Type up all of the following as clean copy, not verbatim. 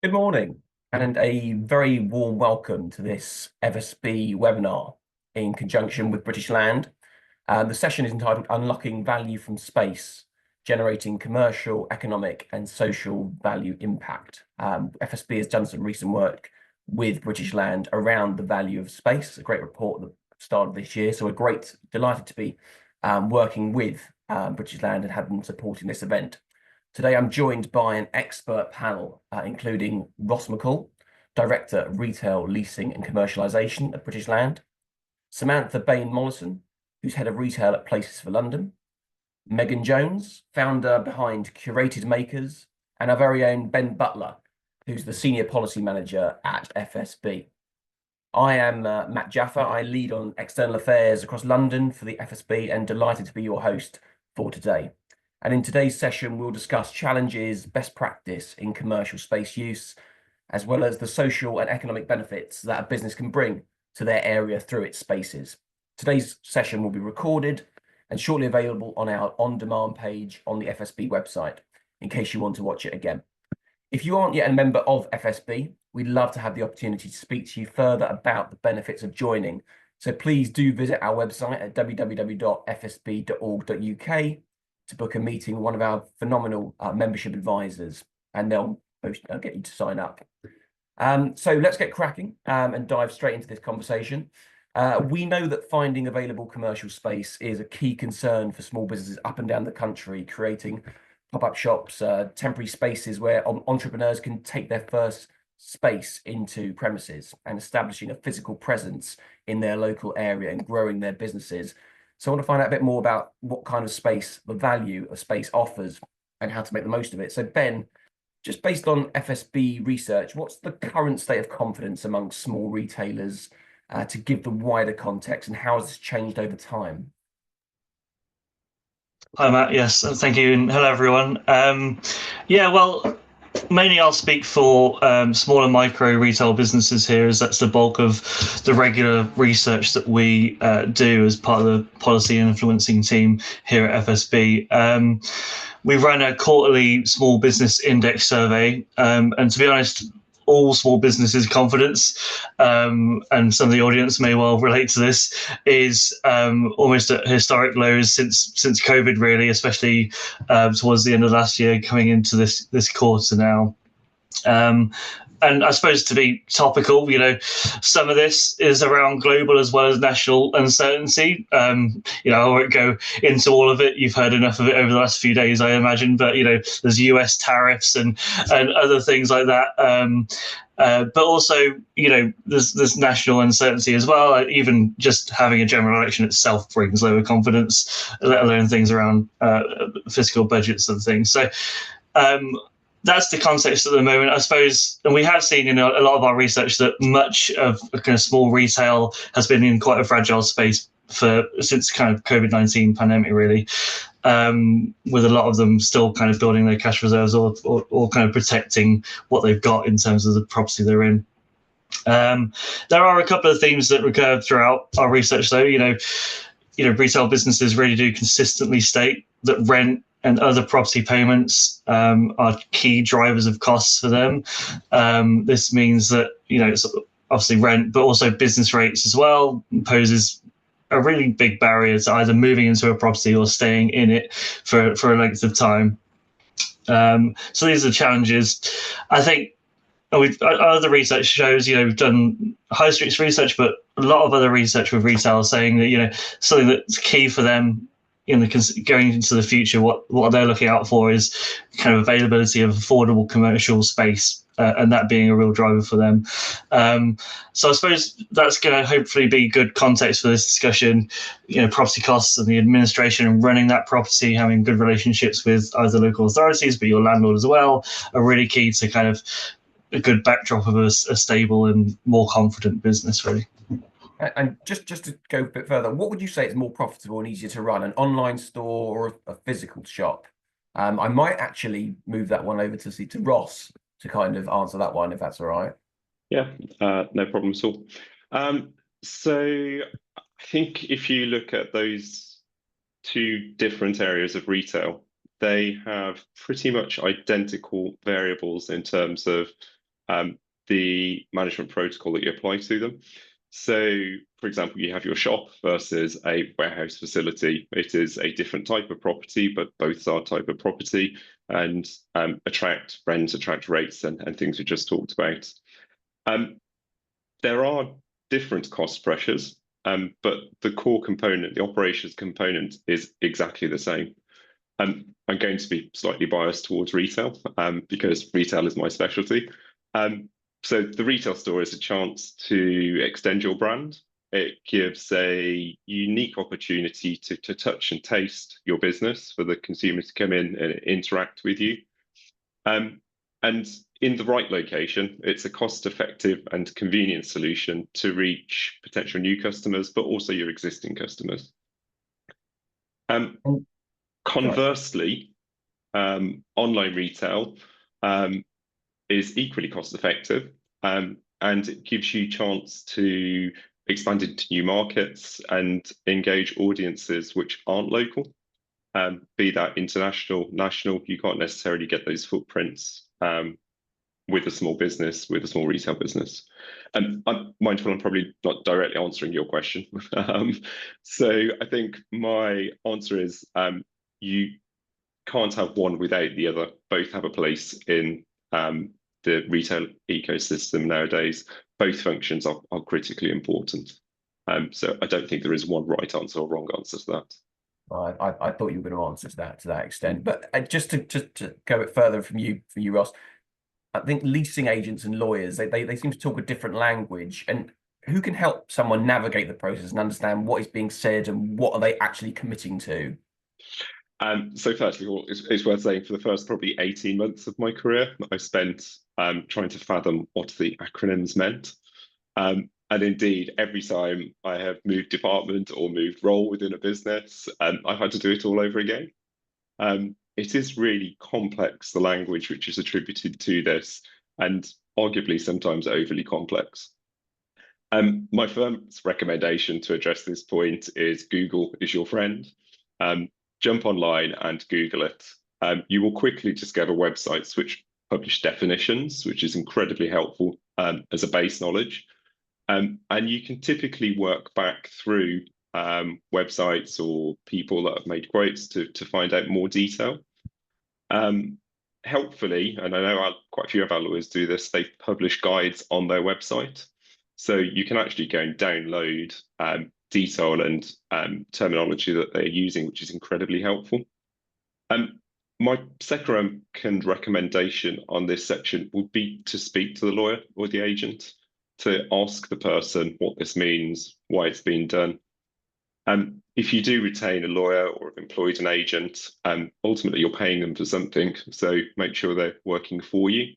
Good morning, and a very warm welcome to this FSB webinar in conjunction with British Land. The session is entitled Unlocking Value from Space, Generating Commercial, Economic and Social Value Impact. FSB has done some recent work with British Land around the value of space, a great report at the start of this year. So we're delighted to be working with British Land and have them supporting this event. Today, I'm joined by an expert panel, including Ross McCall, Director of Retail, Leasing and Commercialisation at British Land, Samantha Bain-Mollison, who's Head of Retail at Places for London, Megan Jones, founder behind Curated Makers, and our very own Ben Butler, who's the Senior Policy Manager at FSB. I am Matt Jaffa. I lead on external affairs across London for the FSB and delighted to be your host for today. And in today's session, we'll discuss challenges, best practice in commercial space use, as well as the social and economic benefits that a business can bring to their area through its spaces. Today's session will be recorded and shortly available on our on-demand page on the FSB website, in case you want to watch it again. If you aren't yet a member of FSB, we'd love to have the opportunity to speak to you further about the benefits of joining. So please do visit our website at www.fsb.org.uk to book a meeting with one of our phenomenal membership advisors, and they'll get you to sign up. So let's get cracking and dive straight into this conversation. We know that finding available commercial space is a key concern for small businesses up and down the country, creating pop-up shops, temporary spaces where entrepreneurs can take their first space into premises and establishing a physical presence in their local area and growing their businesses. So I want to find out a bit more about what kind of space, the value of space offers, and how to make the most of it. So Ben, just based on FSB research, what's the current state of confidence among small retailers to give the wider context, and how has this changed over time? Hi, Matt. Yes, thank you. And hello, everyone. Mainly I'll speak for small and micro retail businesses here, as that's the bulk of the regular research that we do as part of the policy influencing team here at FSB. We run a quarterly small business index survey, and to be honest, all small businesses' confidence, and some of the audience may well relate to this, is almost at historic lows since COVID, really, especially towards the end of last year, coming into this quarter now. And I suppose, to be topical, some of this is around global as well as national uncertainty. I won't go into all of it. You've heard enough of it over the last few days, I imagine. But there's US tariffs and other things like that. But also, there's national uncertainty as well. Even just having a general election itself brings lower confidence, let alone things around fiscal budgets and things. So. That's the context at the moment, I suppose. And we have seen in a lot of our research that much of kind of small retail has been in quite a fragile space since kind of COVID-19 pandemic, really, with a lot of them still kind of building their cash reserves or kind of protecting what they've got in terms of the property they're in. There are a couple of themes that recur throughout our research, though. Retail businesses really do consistently state that rent and other property payments are key drivers of costs for them. This means that, it's obviously rent, but also business rates as well poses a really big barrier to either moving into a property or staying in it for a length of time. So these are challenges. I think other research shows, we've done high streets research, but a lot of other research with retail saying that, something that's key for them going into the future, what they're looking out for is kind of availability of affordable commercial space, and that being a real driver for them. So I suppose that's going to hopefully be good context for this discussion. Property costs and the administration and running that property, having good relationships with either local authorities, but your landlord as well, are really key to kind of a good backdrop of a stable and more confident business, really. And just to go a bit further, what would you say is more profitable and easier to run, an online store or a physical shop? I might actually move that one over to Ross to kind of answer that one, if that's all right. Yeah, no problem at all. So I think if you look at those two different areas of retail, they have pretty much identical variables in terms of the management protocol that you apply to them. So, for example, you have your shop versus a warehouse facility. It is a different type of property, but both are type of property, and attract rates, and things we just talked about. There are different cost pressures, but the core component, the operations component, is exactly the same. I'm going to be slightly biased towards retail because retail is my specialty. So the retail store is a chance to extend your brand. It gives a unique opportunity to touch and taste your business for the consumer to come in and interact with you. And in the right location, it's a cost-effective and convenient solution to reach potential new customers, but also your existing customers. Conversely, online retail is equally cost-effective, and it gives you a chance to expand into new markets and engage audiences which aren't local. Be that international, national, you can't necessarily get those footprints with a small business, with a small retail business. And I'm mindful I'm probably not directly answering your question. So I think my answer is you can't have one without the other. Both have a place in the retail ecosystem nowadays. Both functions are critically important. So I don't think there is one right answer or wrong answer to that. I thought you were going to answer to that extent, but just to go a bit further from you, Ross, I think leasing agents and lawyers, they seem to talk a different language. And who can help someone navigate the process and understand what is being said and what are they actually committing to? So first of all, it's worth saying for the first probably 18 months of my career, I spent trying to fathom what the acronyms meant. And indeed, every time I have moved department or moved role within a business, I've had to do it all over again. It is really complex, the language which is attributed to this, and arguably sometimes overly complex. My firm's recommendation to address this point is Google is your friend. Jump online and Google it. You will quickly discover websites which publish definitions, which is incredibly helpful as a base knowledge. And you can typically work back through websites or people that have made quotes to find out more detail. Helpfully, and I know quite a few of our lawyers do this, they publish guides on their website. So you can actually go and download detail and terminology that they're using, which is incredibly helpful. My second recommendation on this section would be to speak to the lawyer or the agent, to ask the person what this means, why it's being done. If you do retain a lawyer or have employed an agent, ultimately you're paying them for something, so make sure they're working for you.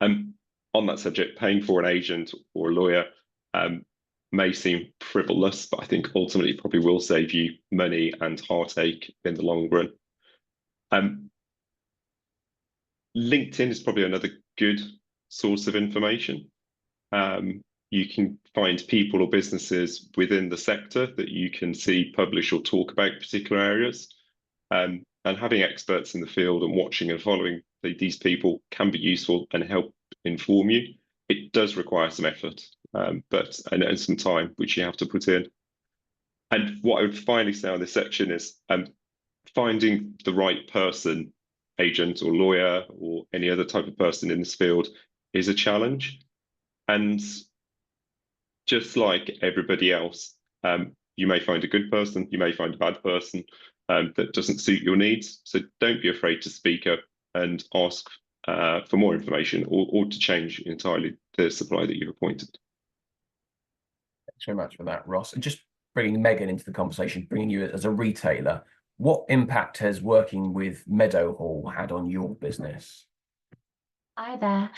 On that subject, paying for an agent or a lawyer may seem frivolous, but I think ultimately probably will save you money and heartache in the long run. LinkedIn is probably another good source of information. You can find people or businesses within the sector that you can see publish or talk about particular areas. And having experts in the field and watching and following these people can be useful and help inform you. It does require some effort, and some time, which you have to put in. And what I would finally say on this section is finding the right person, agent or lawyer or any other type of person in this field, is a challenge. And just like everybody else, you may find a good person, you may find a bad person that doesn't suit your needs. So don't be afraid to speak up and ask for more information or to change entirely the supplier that you've appointed. Thanks very much for that, Ross. And just bringing Megan into the conversation, bringing you as a retailer, what impact has working with Meadowhall had on your business? Hi there.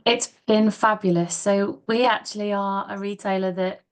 It's been fabulous. So we actually are a retailer that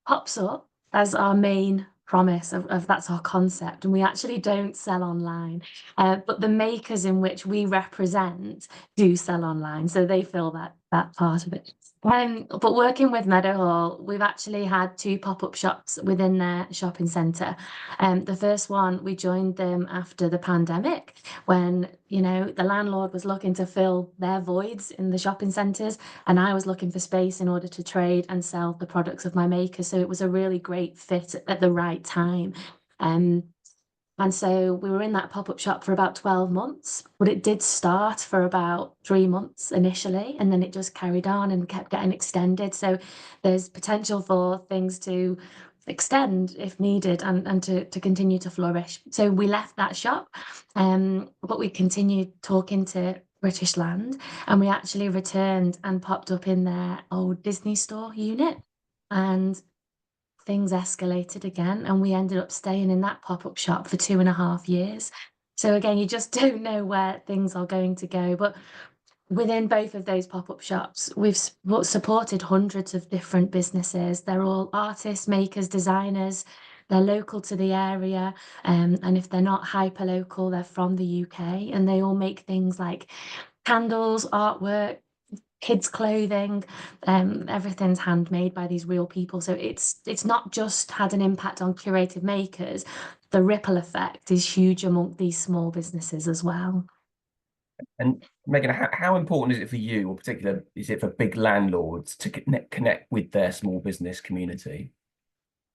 pops up as our main promise of that's our concept, and we actually don't sell online, but the makers in which we represent do sell online, so they fill that that part of it. But working with Meadowhall, we've actually had 2 pop-up shops within their shopping centre. The first one, we joined them after the pandemic when, you know, the landlord was looking to fill their voids in the shopping centres, and I was looking for space in order to trade and sell the products of my makers. So it was a really great fit at the right time. And so we were in that pop-up shop for about 12 months, but it did start for about 3 months initially, and then it just carried on and kept getting extended. So there's potential for things to extend if needed and to continue to flourish. So we left that shop, but we continued talking to British Land, and we actually returned and popped up in their old Disney store unit. And things escalated again, and we ended up staying in that pop-up shop for 2.5 years. So again, you just don't know where things are going to go. But within both of those pop-up shops, we've supported hundreds of different businesses. They're all artists, makers, designers. They're local to the area, and if they're not hyper local, they're from the UK, and they all make things like candles, artwork, kids' clothing, everything's handmade by these real people. So it's not just had an impact on curated makers, the ripple effect is huge among these small businesses as well. And Megan, how important is it for you, or particular is it for big landlords to connect with their small business community?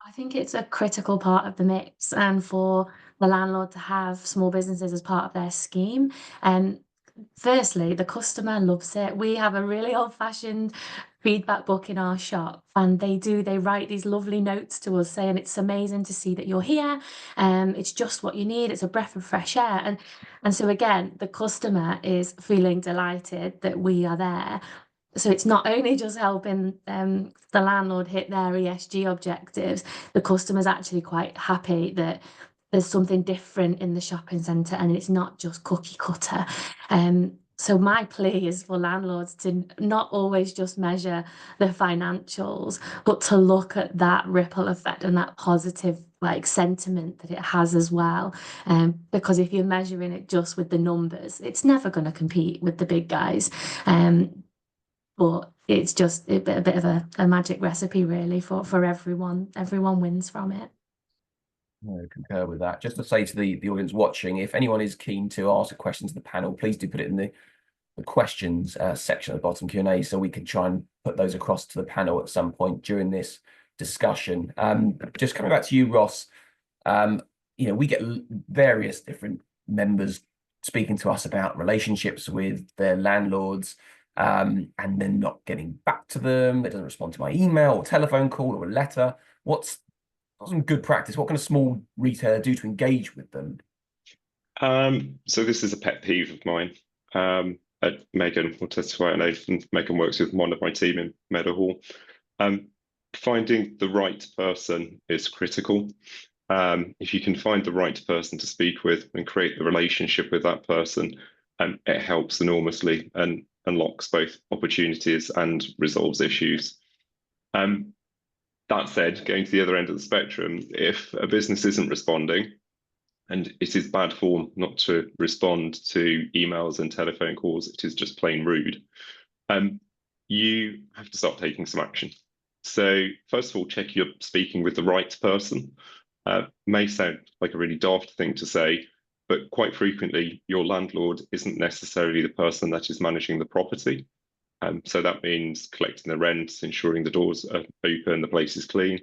I think it's a critical part of the mix, and for the landlord to have small businesses as part of their scheme. And firstly, the customer loves it. We have a really old-fashioned feedback book in our shop, and they write these lovely notes to us saying it's amazing to see that you're here. It's just what you need. It's a breath of fresh air. And so again, the customer is feeling delighted that we are there. So it's not only just helping the landlord hit their ESG objectives, the customer's actually quite happy that there's something different in the shopping centre and it's not just cookie cutter. So my plea is for landlords to not always just measure the financials, but to look at that ripple effect and that positive like sentiment that it has as well. Because if you're measuring it just with the numbers, it's never going to compete with the big guys. But it's just a bit of a magic recipe really for everyone. Everyone wins from it. I concur with that. Just to say to the audience watching, if anyone is keen to ask a question to the panel, please do put it in the questions section at the bottom Q&A, so we can try and put those across to the panel at some point during this discussion. Just coming back to you, Ross, you know, we get various different members speaking to us about relationships with their landlords, and then not getting back to them. They doesn't respond to my email or telephone call or a letter. What's some good practice? What can a small retailer do to engage with them? So this is a pet peeve of mine. Megan will testify, and Megan works with one of my team in Meadowhall. Finding the right person is critical. If you can find the right person to speak with and create the relationship with that person, it helps enormously and unlocks both opportunities and resolves issues. That said, going to the other end of the spectrum, if a business isn't responding, and it is bad form not to respond to emails and telephone calls, it is just plain rude, you have to start taking some action. So first of all, check you're speaking with the right person. May sound like a really daft thing to say, but quite frequently your landlord isn't necessarily the person that is managing the property. So that means collecting the rent, ensuring the doors are open, the place is clean,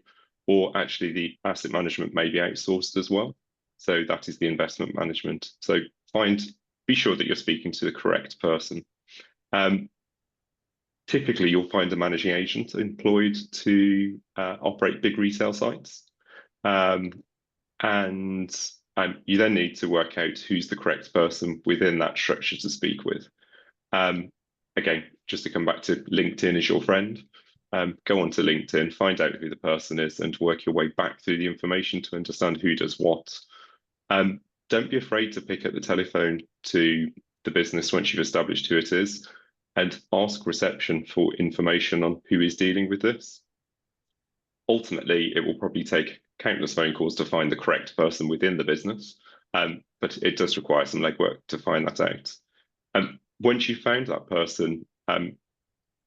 or actually the asset management may be outsourced as well. So that is the investment management. So be sure that you're speaking to the correct person. Typically, you'll find a managing agent employed to operate big retail sites. And you then need to work out who's the correct person within that structure to speak with. Again, just to come back to LinkedIn is your friend. Go onto LinkedIn, find out who the person is, and work your way back through the information to understand who does what. Don't be afraid to pick up the telephone to the business once you've established who it is, and ask reception for information on who is dealing with this. Ultimately, it will probably take countless phone calls to find the correct person within the business, but it does require some legwork to find that out. Once you've found that person,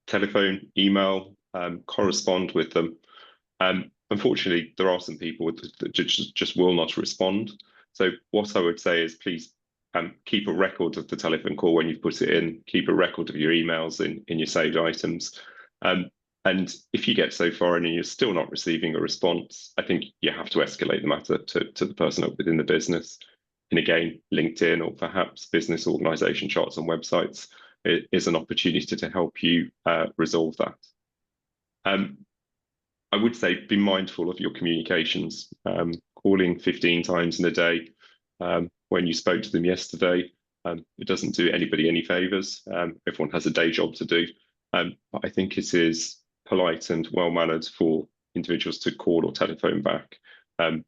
telephone, email, correspond with them. Unfortunately, there are some people that just will not respond. So what I would say is please keep a record of the telephone call when you've put it in, keep a record of your emails in your saved items. And if you get so far in and you're still not receiving a response, I think you have to escalate the matter to the person within the business. And again, LinkedIn or perhaps business organisation charts on websites is an opportunity to help you resolve that. I would say be mindful of your communications. Calling 15 times in a day when you spoke to them yesterday, it doesn't do anybody any favours. Everyone has a day job to do. But I think it is polite and well-mannered for individuals to call or telephone back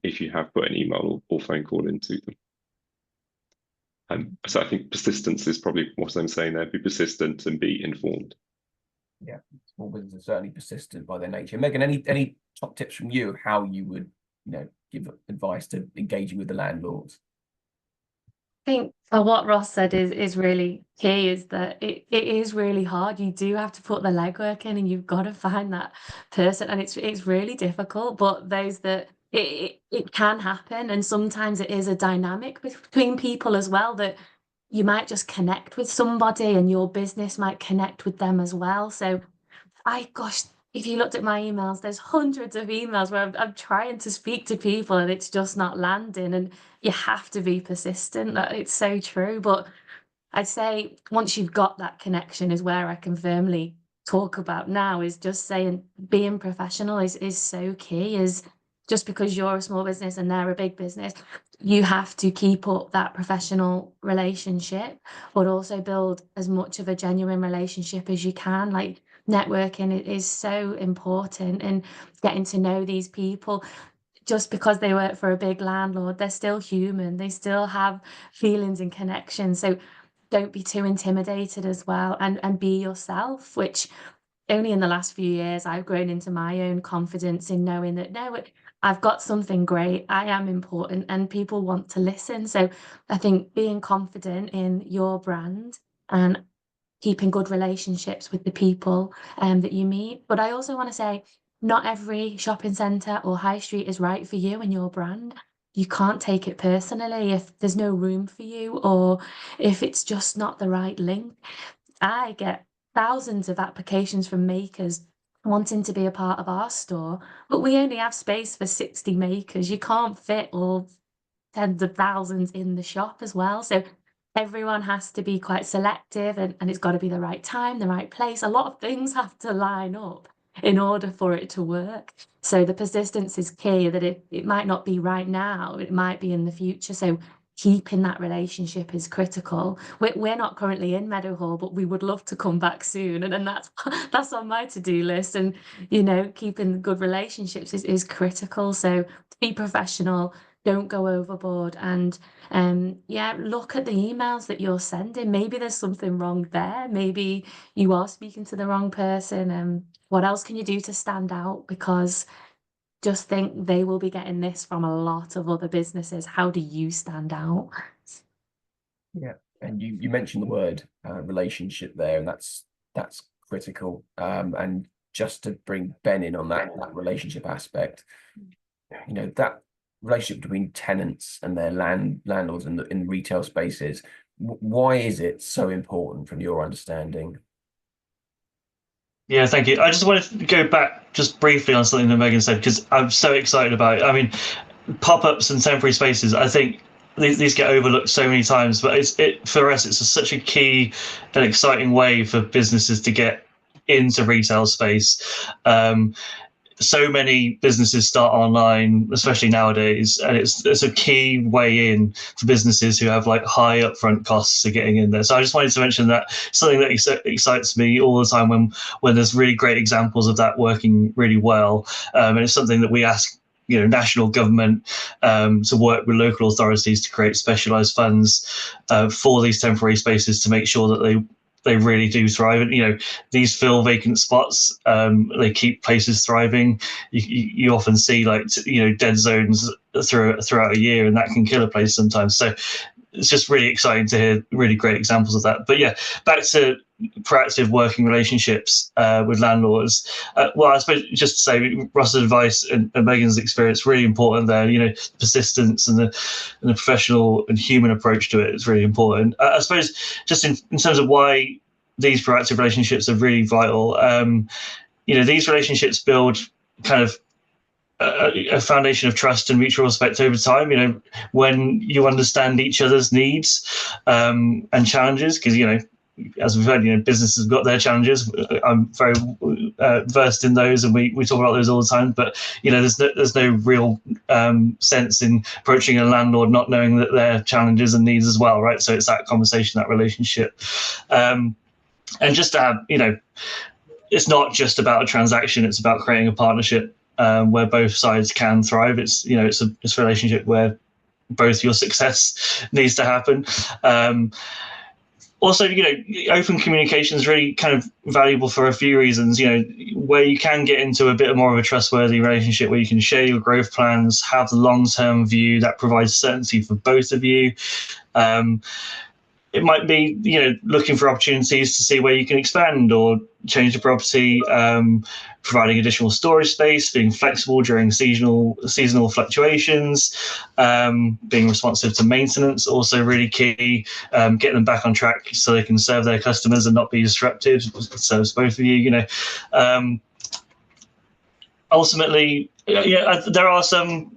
if you have put an email or phone call into them. So I think persistence is probably what I'm saying there. Be persistent and be informed. Yeah, small businesses are certainly persistent by their nature. Megan, any top tips from you of how you would, give advice to engaging with the landlords? I think what Ross said is really key, is that it is really hard. You do have to put the legwork in and you've got to find that person, and it's really difficult, but those that it can happen, and sometimes it is a dynamic between people as well, that you might just connect with somebody and your business might connect with them as well. So if you looked at my emails, there's hundreds of emails where I'm trying to speak to people and it's just not landing, and you have to be persistent. It's so true. But I'd say once you've got that connection is where I can firmly talk about now, is just saying being professional is so key. Is just because you're a small business and they're a big business, you have to keep up that professional relationship, but also build as much of a genuine relationship as you can. Like, networking is so important, and getting to know these people. Just because they work for a big landlord, they're still human. They still have feelings and connections. So don't be too intimidated as well, and be yourself, which only in the last few years I've grown into my own confidence in knowing that, no, I've got something great, I am important, and people want to listen. So I think being confident in your brand and keeping good relationships with the people that you meet. But I also want to say, not every shopping centre or high street is right for you and your brand. You can't take it personally if there's no room for you, or if it's just not the right link. I get thousands of applications from makers wanting to be a part of our store, but we only have space for 60 makers. You can't fit all tens of thousands in the shop as well. So everyone has to be quite selective, and it's got to be the right time, the right place. A lot of things have to line up in order for it to work. So the persistence is key, that it might not be right now, it might be in the future. So keeping that relationship is critical. We're not currently in Meadowhall, but we would love to come back soon. And that's on my to-do list. And, keeping good relationships is critical. So be professional, don't go overboard, and look at the emails that you're sending. Maybe there's something wrong there. Maybe you are speaking to the wrong person. What else can you do to stand out? Because just think they will be getting this from a lot of other businesses. How do you stand out? Yeah, and you mentioned the word relationship there, and that's critical. And just to bring Ben in on that relationship aspect, that relationship between tenants and their landlords in retail spaces, why is it so important from your understanding? Yeah, thank you. I just wanted to go back just briefly on something that Megan said, because I'm so excited about it. I mean, pop-ups and temporary spaces, I think these get overlooked so many times, but for us, it's such a key and exciting way for businesses to get into retail space. So many businesses start online, especially nowadays, and it's a key way in for businesses who have like high upfront costs of getting in there. So I just wanted to mention that something that excites me all the time when there's really great examples of that working really well, and it's something that we ask national government to work with local authorities to create specialised funds for these temporary spaces to make sure that they really do thrive. And these fill vacant spots, they keep places thriving. You often see dead zones throughout a year, and that can kill a place sometimes. So it's just really exciting to hear really great examples of that. But yeah, back to proactive working relationships with landlords. Well, I suppose just to say, Russ's advice and Megan's experience really important there. You know, persistence and the professional and human approach to it is really important. I suppose just in terms of why these proactive relationships are really vital. You know, these relationships build kind of a foundation of trust and mutual respect over time. You know, when you understand each other's needs and challenges, because, you know, as we've heard, you know, businesses have got their challenges. I'm very versed in those, and we talk about those all the time. But, you know, there's no real sense in approaching a landlord not knowing that their challenges and needs as well, right? So it's that conversation, that relationship, and just to have, you know, it's not just about a transaction; it's about creating a partnership where both sides can thrive. It's, you know, it's a relationship where both your success needs to happen. Also, you know, open communication is really kind of valuable for a few reasons. You know, where you can get into a bit more of a trustworthy relationship, where you can share your growth plans, have the long-term view that provides certainty for both of you. It might be, you know, looking for opportunities to see where you can expand or change the property, providing additional storage space, being flexible during seasonal fluctuations, being responsive to maintenance, also really key, getting them back on track so they can serve their customers and not be disrupted. So it's both of you, you know. Ultimately, yeah, there are some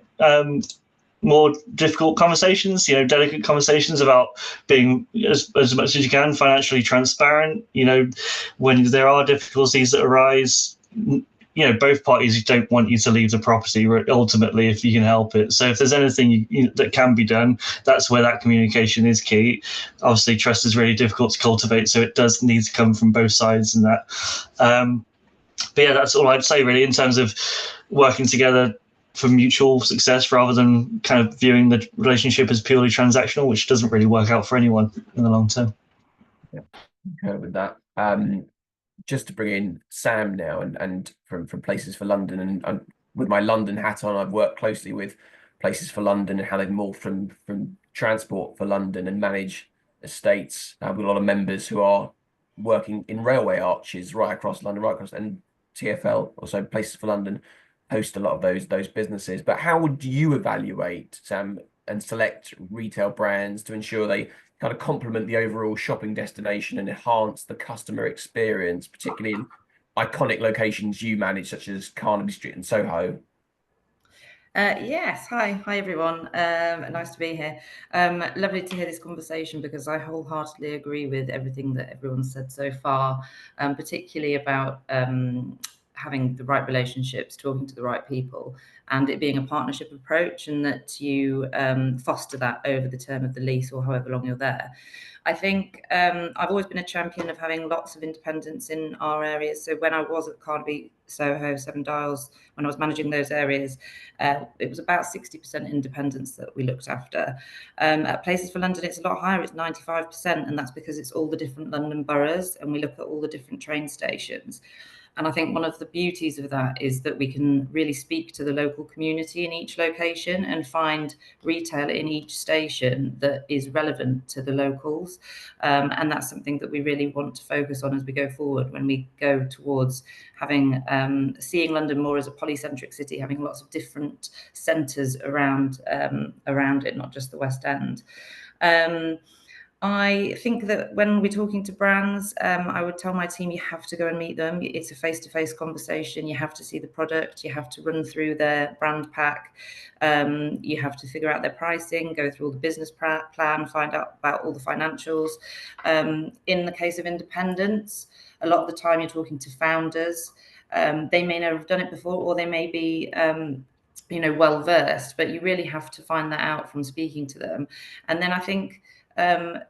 more difficult conversations, you know, delicate conversations about being as much as you can financially transparent. You know, when there are difficulties that arise, you know, both parties don't want you to leave the property ultimately if you can help it. So if there's anything that can be done, that's where that communication is key. Obviously, trust is really difficult to cultivate, so it does need to come from both sides in that. But yeah, that's all I'd say really in terms of working together for mutual success rather than kind of viewing the relationship as purely transactional, which doesn't really work out for anyone in the long term. Yeah, okay with that. Just to bring in Sam now, and from Places for London, and with my London hat on, I've worked closely with Places for London and how they've morphed from Transport for London and manage estates with a lot of members who are working in railway arches right across London, and TfL, also Places for London, host a lot of those businesses. But how would you evaluate, Sam, and select retail brands to ensure they kind of complement the overall shopping destination and enhance the customer experience, particularly in iconic locations you manage, such as Carnaby Street and Soho? Yes, hi everyone. Nice to be here. Lovely to hear this conversation, because I wholeheartedly agree with everything that everyone's said so far, particularly about having the right relationships, talking to the right people, and it being a partnership approach, and that you foster that over the term of the lease or however long you're there. I think I've always been a champion of having lots of independence in our areas. So when I was at Carnaby, Soho, Seven Dials, when I was managing those areas, it was about 60% independence that we looked after. At Places for London, it's a lot higher, it's 95%, and that's because it's all the different London boroughs, and we look at all the different train stations. And I think one of the beauties of that is that we can really speak to the local community in each location and find retail in each station that is relevant to the locals. And that's something that we really want to focus on as we go forward, when we go towards having seeing London more as a polycentric city, having lots of different centres around it, not just the West End. I think that when we're talking to brands, I would tell my team, you have to go and meet them. It's a face-to-face conversation. You have to see the product. You have to run through their brand pack. You have to figure out their pricing, go through all the business plan, find out about all the financials. In the case of independents, a lot of the time you're talking to founders. They may not have done it before, or they may be well versed, but you really have to find that out from speaking to them. And then I think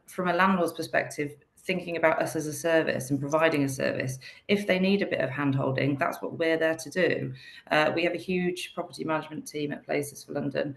from a landlord's perspective, thinking about us as a service and providing a service, if they need a bit of hand-holding, that's what we're there to do. We have a huge property management team at Places for London.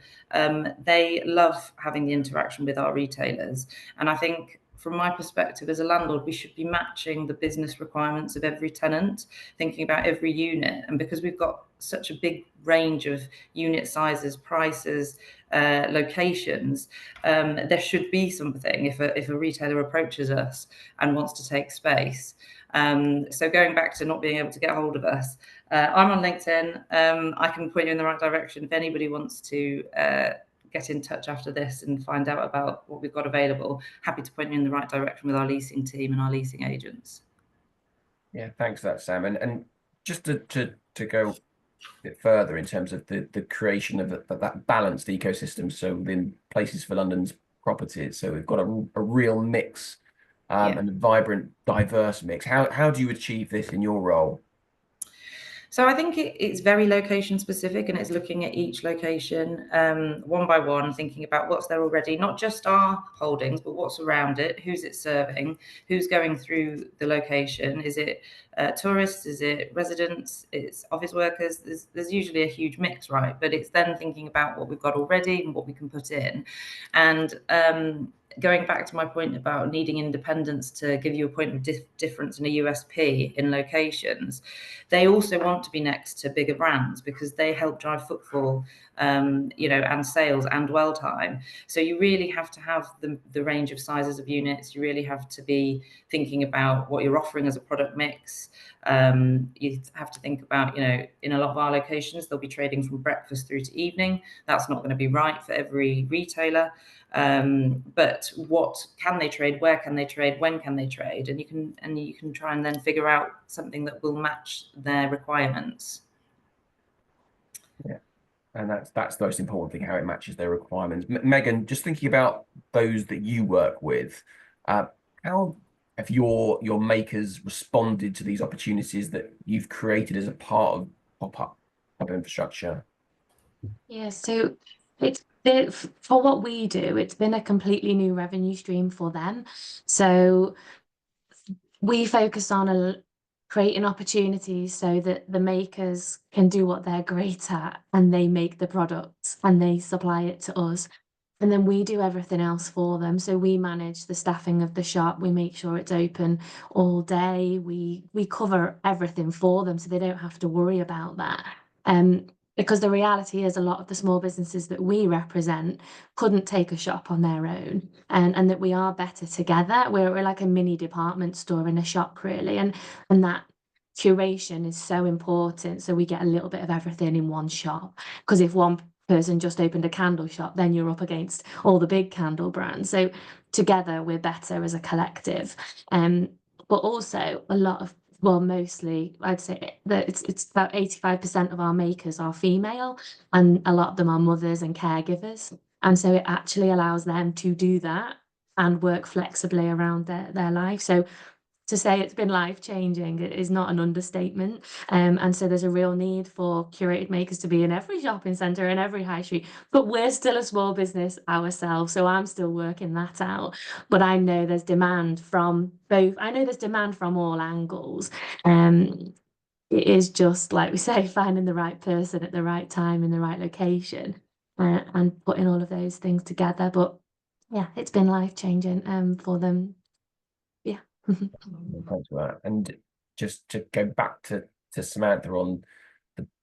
They love having the interaction with our retailers. And I think from my perspective as a landlord, we should be matching the business requirements of every tenant, thinking about every unit. And because we've got such a big range of unit sizes, prices, locations, there should be something if a retailer approaches us and wants to take space. So going back to not being able to get hold of us, I'm on LinkedIn. I can point you in the right direction if anybody wants to get in touch after this and find out about what we've got available. Happy to point you in the right direction with our leasing team and our leasing agents. Yeah, thanks for that, Sam. And just to go a bit further in terms of the creation of that balanced ecosystem, so within Places for London's properties, so we've got a real mix and a vibrant, diverse mix. How do you achieve this in your role? So I think it's very location specific, and it's looking at each location one by one, thinking about what's there already, not just our holdings, but what's around it, who's it serving, who's going through the location. Is it tourists? Is it residents? It's office workers? There's usually a huge mix, right? But it's then thinking about what we've got already and what we can put in. And going back to my point about needing independence to give you a point of difference and a USP in locations, they also want to be next to bigger brands because they help drive footfall, and sales and dwell time. So you really have to have the range of sizes of units. You really have to be thinking about what you're offering as a product mix. You have to think about, in a lot of our locations, they'll be trading from breakfast through to evening. That's not going to be right for every retailer. But what can they trade? Where can they trade? When can they trade? And you can try and then figure out something that will match their requirements. Yeah, and that's the most important thing, how it matches their requirements. Megan, just thinking about those that you work with, how have your makers responded to these opportunities that you've created as a part of pop-up infrastructure? Yeah, so for what we do, it's been a completely new revenue stream for them. So we focus on creating opportunities so that the makers can do what they're great at, and they make the products and they supply it to us. And then we do everything else for them. So we manage the staffing of the shop. We make sure it's open all day. We cover everything for them so they don't have to worry about that. Because the reality is a lot of the small businesses that we represent couldn't take a shop on their own, and that we are better together. We're like a mini department store in a shop, really. And that curation is so important. So we get a little bit of everything in one shop, because if one person just opened a candle shop, then you're up against all the big candle brands. So together we're better as a collective. But also a lot of, well, mostly I'd say that it's about 85% of our makers are female, and a lot of them are mothers and caregivers. And so it actually allows them to do that and work flexibly around their life. So to say it's been life-changing is not an understatement. And so there's a real need for curated makers to be in every shopping centre and every high street. But we're still a small business ourselves, so I'm still working that out. But I know there's demand from both. I know there's demand from all angles. It is just, like we say, finding the right person at the right time in the right location, and putting all of those things together. But yeah, it's been life-changing for them. Yeah. Thanks for that. And just to go back to Samantha on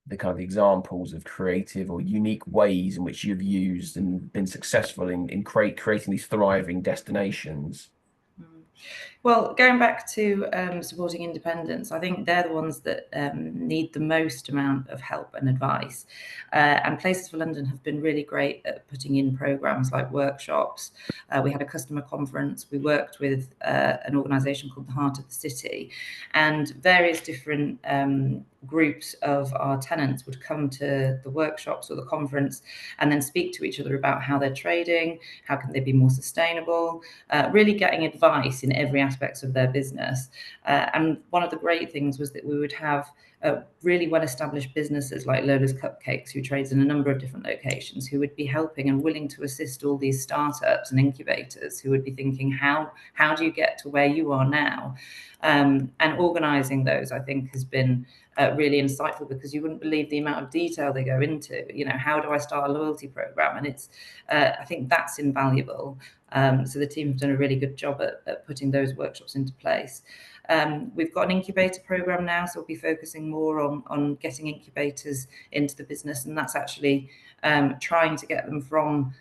the kind of examples of creative or unique ways in which you've used and been successful in creating these thriving destinations. Well, going back to supporting independents, I think they're the ones that need the most amount of help and advice. And Places for London have been really great at putting in programs like workshops. We had a customer conference. We worked with an organisation called the Heart of the City, and various different groups of our tenants would come to the workshops or the conference and then speak to each other about how they're trading, how can they be more sustainable, really getting advice in every aspect of their business. And one of the great things was that we would have really well-established businesses like Lola's Cupcakes, who trades in a number of different locations, who would be helping and willing to assist all these startups and incubators who would be thinking, how do you get to where you are now? And organising those, I think, has been really insightful, because you wouldn't believe the amount of detail they go into. You know, how do I start a loyalty program? And it's, I think that's invaluable. So the team have done a really good job at putting those workshops into place. We've got an incubator program now, so we'll be focusing more on getting incubators into the business, and that's actually trying to get them from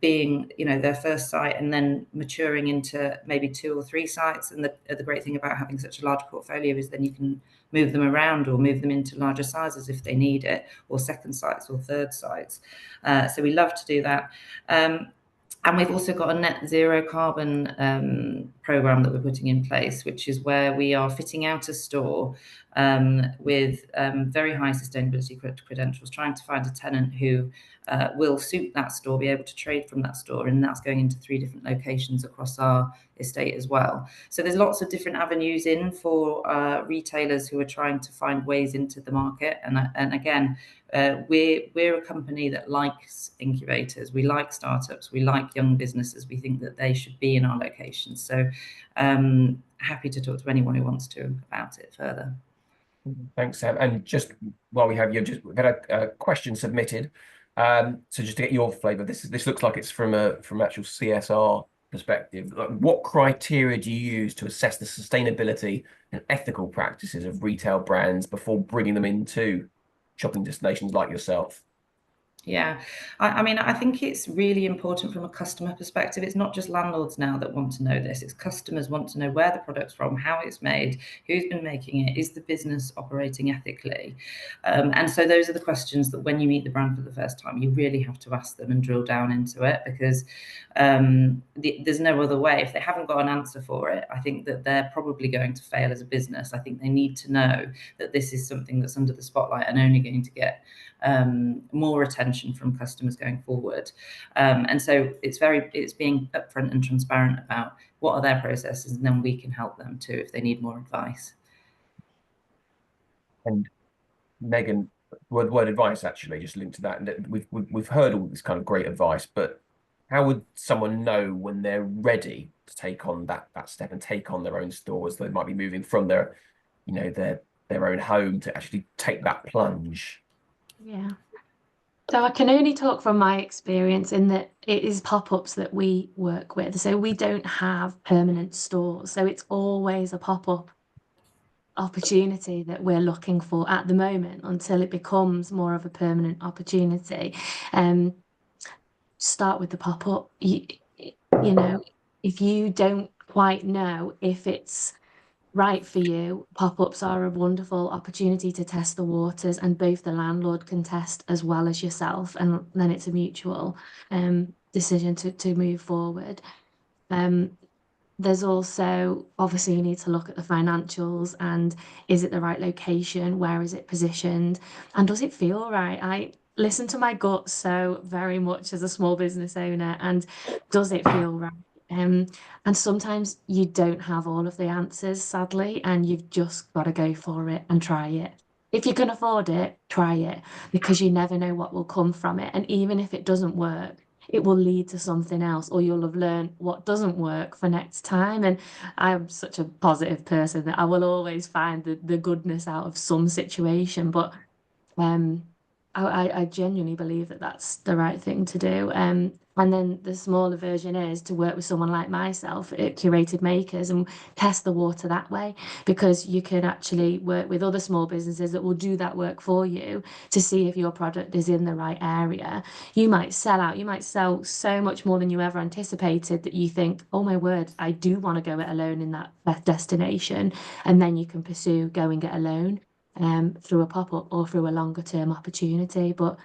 being, you know, their first site and then maturing into maybe 2 or 3 sites. And the great thing about having such a large portfolio is then you can move them around or move them into larger sizes if they need it, or second sites or third sites. So we love to do that. And we've also got a net zero carbon program that we're putting in place, which is where we are fitting out a store with very high sustainability credentials, trying to find a tenant who will suit that store, be able to trade from that store, and that's going into 3 different locations across our estate as well. So there's lots of different avenues in for retailers who are trying to find ways into the market. And again, we're a company that likes incubators. We like startups. We like young businesses. We think that they should be in our locations. So happy to talk to anyone who wants to about it further. Thanks, Sam. And just while we have you, we've had a question submitted. So just to get your flavour, this looks like it's from actual CSR perspective. What criteria do you use to assess the sustainability and ethical practices of retail brands before bringing them into shopping destinations like yourself? Yeah, I mean, I think it's really important from a customer perspective. It's not just landlords now that want to know this. It's customers want to know where the product's from, how it's made, who's been making it, is the business operating ethically? And so those are the questions that when you meet the brand for the first time, you really have to ask them and drill down into it, because there's no other way. If they haven't got an answer for it, I think that they're probably going to fail as a business. I think they need to know that this is something that's under the spotlight and only going to get more attention from customers going forward. And so it's being upfront and transparent about what are their processes, and then we can help them too if they need more advice. And Megan, word advice actually just linked to that. And we've heard all this kind of great advice, but how would someone know when they're ready to take on that step and take on their own stores? They might be moving from their own home to actually take that plunge. Yeah. So I can only talk from my experience in that it is pop-ups that we work with. So we don't have permanent stores. So it's always a pop-up opportunity that we're looking for at the moment until it becomes more of a permanent opportunity. Start with the pop-up. You know, if you don't quite know if it's right for you, pop-ups are a wonderful opportunity to test the waters, and both the landlord can test as well as yourself, and then it's a mutual decision to move forward. There's also, obviously, you need to look at the financials, and is it the right location? Where is it positioned? And does it feel right? I listen to my gut so very much as a small business owner, and does it feel right? And sometimes you don't have all of the answers, sadly, and you've just got to go for it and try it. If you can afford it, try it, because you never know what will come from it. And even if it doesn't work, it will lead to something else, or you'll have learned what doesn't work for next time. And I'm such a positive person that I will always find the goodness out of some situation. But I genuinely believe that that's the right thing to do. And then the smaller version is to work with someone like myself at Curated Makers and test the water that way, because you can actually work with other small businesses that will do that work for you to see if your product is in the right area. You might sell out, you might sell so much more than you ever anticipated that you think, oh my word, I do want to go it alone in that destination. And then you can pursue going it alone through a pop-up or through a longer term opportunity. But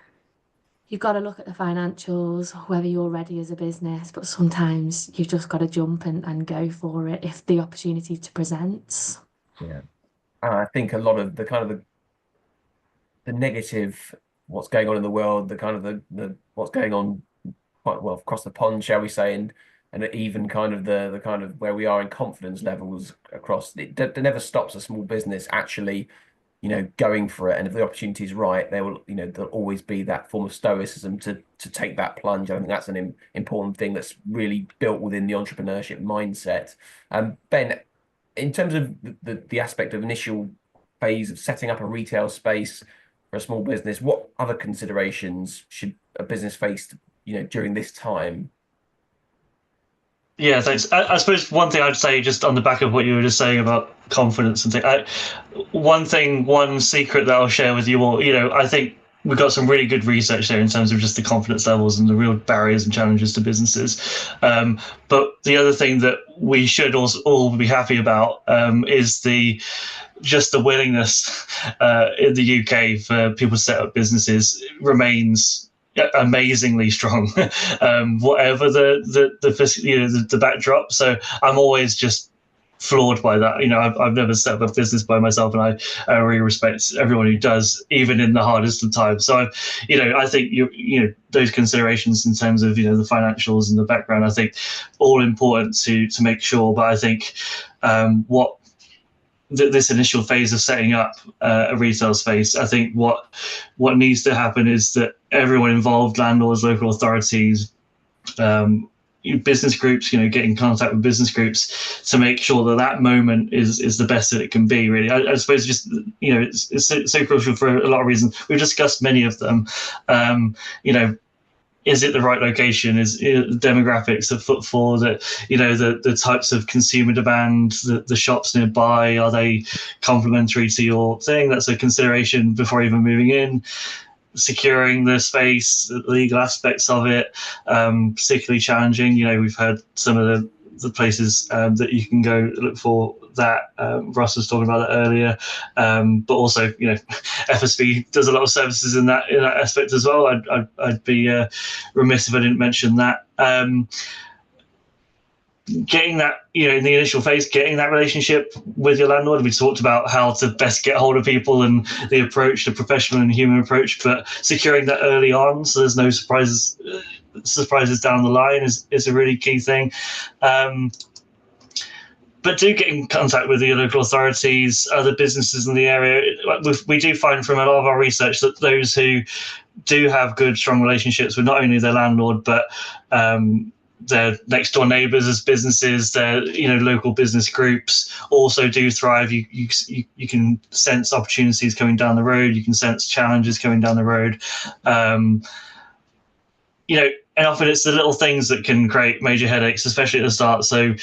you've got to look at the financials, whether you're ready as a business, but sometimes you've just got to jump and go for it if the opportunity presents. Yeah. And I think a lot of the negative, what's going on in the world, the what's going on quite well across the pond, shall we say, and even kind of the kind of where we are in confidence levels across it never stops a small business actually going for it. And if the opportunity is right, there'll always be that form of stoicism to take that plunge. I think that's an important thing that's really built within the entrepreneurship mindset. Ben, in terms of the aspect of initial phase of setting up a retail space for a small business, what other considerations should a business face, during this time? Yeah, thanks. I suppose one thing I'd say, just on the back of what you were just saying about confidence and things, one secret that I'll share with you all, I think we've got some really good research there in terms of just the confidence levels and the real barriers and challenges to businesses. But the other thing that we should also all be happy about is just the willingness in the UK for people to set up businesses remains amazingly strong, whatever the backdrop. So I'm always just floored by that. I've never set up a business by myself, and I really respect everyone who does, even in the hardest of times. So I think those considerations in terms of the financials and the background, I think all important to make sure. But I think what this initial phase of setting up a retail space, I think what needs to happen is that everyone involved, landlords, local authorities, business groups, get in contact with business groups to make sure that moment is the best that it can be, really. I suppose just, it's so crucial for a lot of reasons. We've discussed many of them. Is it the right location? Is it the demographics of footfall, that the types of consumer demand, the shops nearby, are they complementary to your thing? That's a consideration before even moving in. Securing the space, the legal aspects of it, particularly challenging. We've heard some of the places that you can go look for that. Russ was talking about that earlier, but also FSB does a lot of services in that aspect as well. I'd be remiss if I didn't mention that. Getting that, in the initial phase, getting that relationship with your landlord. We talked about how to best get hold of people and the approach, the professional and human approach, but securing that early on so there's no surprises down the line is a really key thing. But do get in contact with the local authorities, other businesses in the area. We do find from a lot of our research that those who do have good, strong relationships with not only their landlord, but their next door neighbours as businesses, their local business groups also do thrive. You can sense opportunities coming down the road. You can sense challenges coming down the road. And often it's the little things that can create major headaches, especially at the start. So,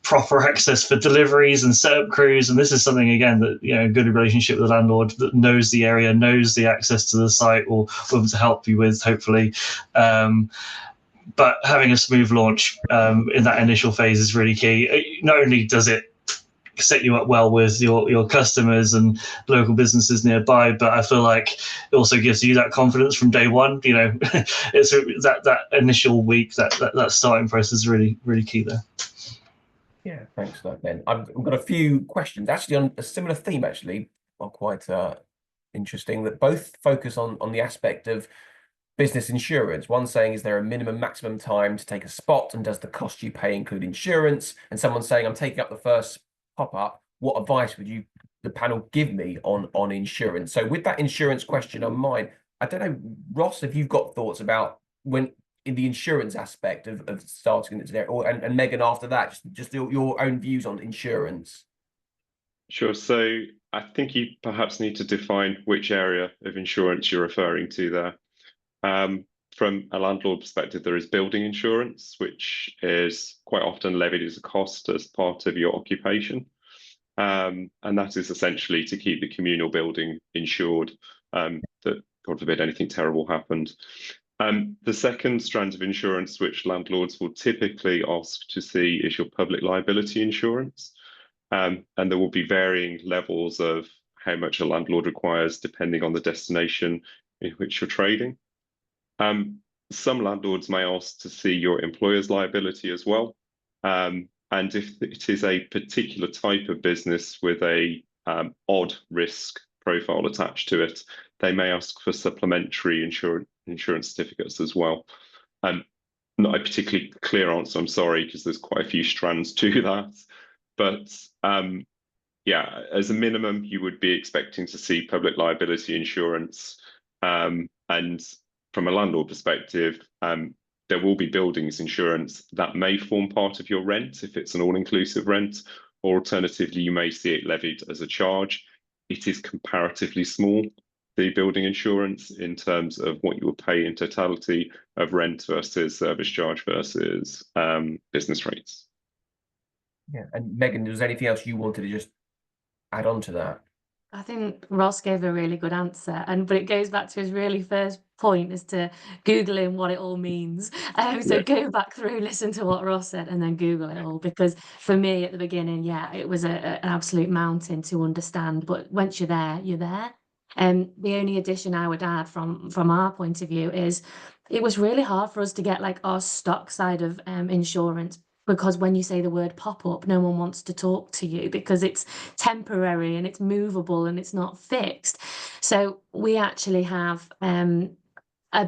proper access for deliveries and setup crews. And this is something, again, that, a good relationship with the landlord that knows the area, knows the access to the site, will be able to help you with, hopefully. But having a smooth launch in that initial phase is really key. Not only does it set you up well with your customers and local businesses nearby, but I feel like it also gives you that confidence from day one. It's that initial week, that starting process is really, really key there. Yeah, thanks for that, Ben. I've got a few questions actually on a similar theme, actually, are quite interesting, that both focus on the aspect of business insurance. One saying, is there a minimum maximum time to take a spot, and does the cost you pay include insurance? And someone saying, I'm taking up the first pop-up, what advice would the panel give me on insurance? So with that insurance question on mind, I don't know, Ross, if you've got thoughts about when in the insurance aspect of starting this there, and Megan after that, just your own views on insurance. Sure. So I think you perhaps need to define which area of insurance you're referring to there. From a landlord perspective, there is building insurance, which is quite often levied as a cost as part of your occupation. And that is essentially to keep the communal building insured, that, God forbid, anything terrible happened. The second strand of insurance which landlords will typically ask to see is your public liability insurance. And there will be varying levels of how much a landlord requires depending on the destination in which you're trading. Some landlords may ask to see your employer's liability as well. And if it is a particular type of business with a odd risk profile attached to it, they may ask for supplementary insurance certificates as well. Not a particularly clear answer, I'm sorry, because there's quite a few strands to that. But yeah, as a minimum, you would be expecting to see public liability insurance. And from a landlord perspective, there will be buildings insurance that may form part of your rent if it's an all-inclusive rent, or alternatively, you may see it levied as a charge. It is comparatively small, the building insurance, in terms of what you will pay in totality of rent versus service charge versus business rates. Yeah, and Megan, was there anything else you wanted to just add on to that? I think Ross gave a really good answer, but it goes back to his really first point as to Googling what it all means. So Yeah. go back through, listen to what Ross said, and then Google it all. Because for me at the beginning, yeah, it was an absolute mountain to understand. But once you're there, you're there. And the only addition I would add from our point of view is it was really hard for us to get like our stock side of insurance, because when you say the word pop-up, no one wants to talk to you because it's temporary and it's movable and it's not fixed. So we actually have a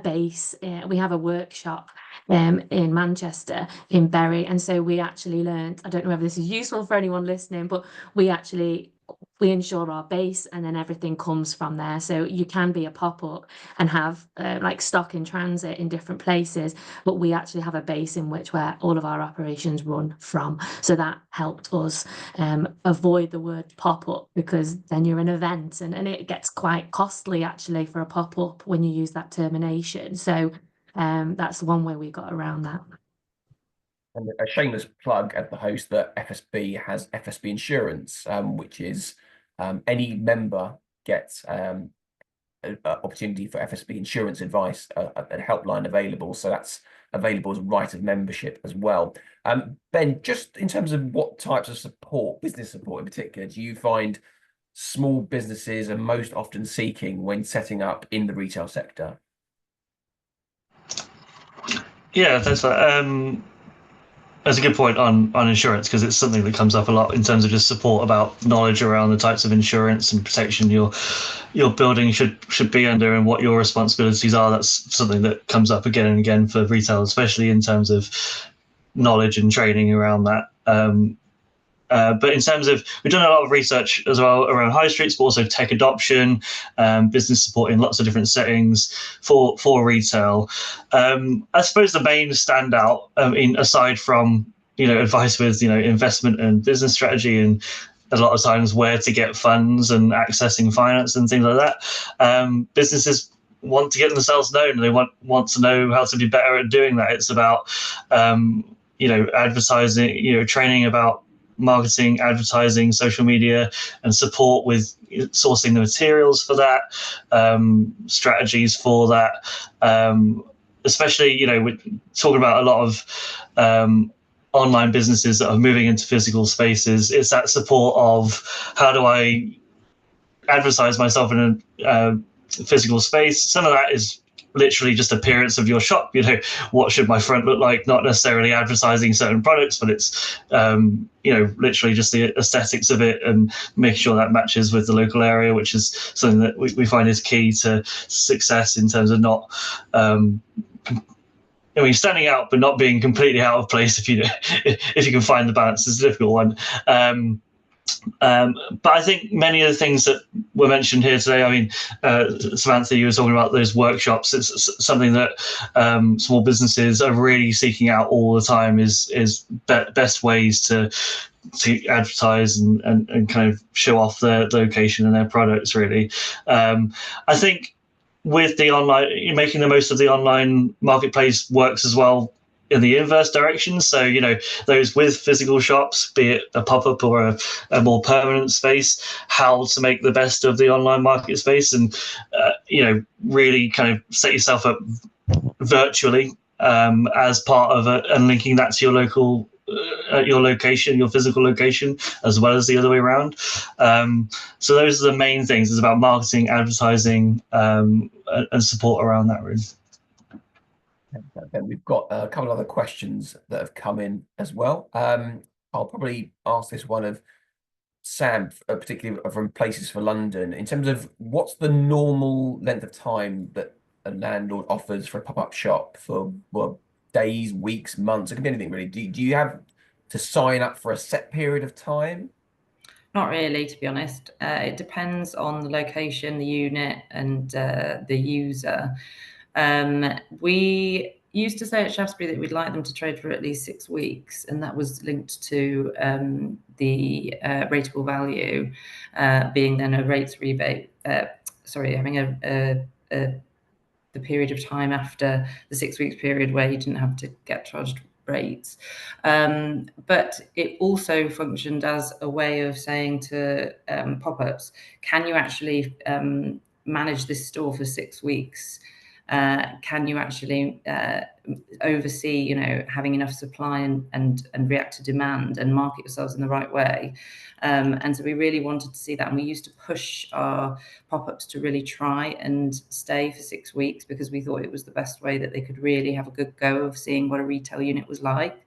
base, we have a workshop in Manchester, in Bury, and so we actually learned, I don't know whether this is useful for anyone listening, but we insure our base and then everything comes from there. So you can be a pop-up and have like stock in transit in different places, but we actually have a base in which where all of our operations run from. So that helped us avoid the word pop-up, because then you're an event and it gets quite costly actually for a pop-up when you use that termination. So that's one way we got around that. And a shameless plug at the host that FSB has FSB Insurance, which is any member gets an opportunity for FSB insurance advice, a helpline available. So that's available as a right of membership as well. Ben, just in terms of what types of support, business support in particular, do you find small businesses are most often seeking when setting up in the retail sector? Yeah, thanks for that. That's a good point on insurance, because it's something that comes up a lot in terms of just support about knowledge around the types of insurance and protection your building should be under and what your responsibilities are. That's something that comes up again and again for retail, especially in terms of knowledge and training around that. But in terms of, we've done a lot of research as well around high streets, but also tech adoption, business support in lots of different settings for retail. I suppose the main standout, aside from advice with investment and business strategy, and a lot of times where to get funds and accessing finance and things like that, businesses want to get themselves known, and they want to know how to be better at doing that. It's about advertising, training about marketing, advertising, social media, and support with sourcing the materials for that, strategies for that. Especially, we're talking about a lot of online businesses that are moving into physical spaces. It's that support of how do I advertise myself in a physical space. Some of that is literally just appearance of your shop. What should my front look like? Not necessarily advertising certain products, but it's literally just the aesthetics of it and making sure that matches with the local area, which is something that we find is key to success in terms of not standing out but not being completely out of place. If you can find the balance, is a difficult one. But I think many of the things that were mentioned here today, Samantha, you were talking about those workshops. It's something that small businesses are really seeking out all the time, is best ways to advertise and kind of show off their location and their products, really. I think with the online, making the most of the online marketplace works as well in the inverse direction. So, those with physical shops, be it a pop-up or a more permanent space, how to make the best of the online market space and, really kind of set yourself up virtually as part of it, and linking that to your local, your location, your physical location, as well as the other way around. So those are the main things. It's about marketing, advertising, and support around that, really. Then we've got a couple of other questions that have come in as well. I'll probably ask this one of Sam, particularly from Places for London, in terms of what's the normal length of time that a landlord offers for a pop-up shop, for days, weeks, months? It can be anything really. Do you have to sign up for a set period of time? Not really, to be honest. It depends on the location, the unit, and the user. We used to say at Shaftesbury that we'd like them to trade for at least 6 weeks, and that was linked to the rateable value being then a rates rebate. Having the period of time after the 6 weeks period where you didn't have to get charged rates. But it also functioned as a way of saying to pop-ups, can you actually manage this store for 6 weeks? Can you actually oversee, having enough supply and react to demand and market yourselves in the right way? And so we really wanted to see that. And we used to push our pop-ups to really try and stay for 6 weeks because we thought it was the best way that they could really have a good go of seeing what a retail unit was like.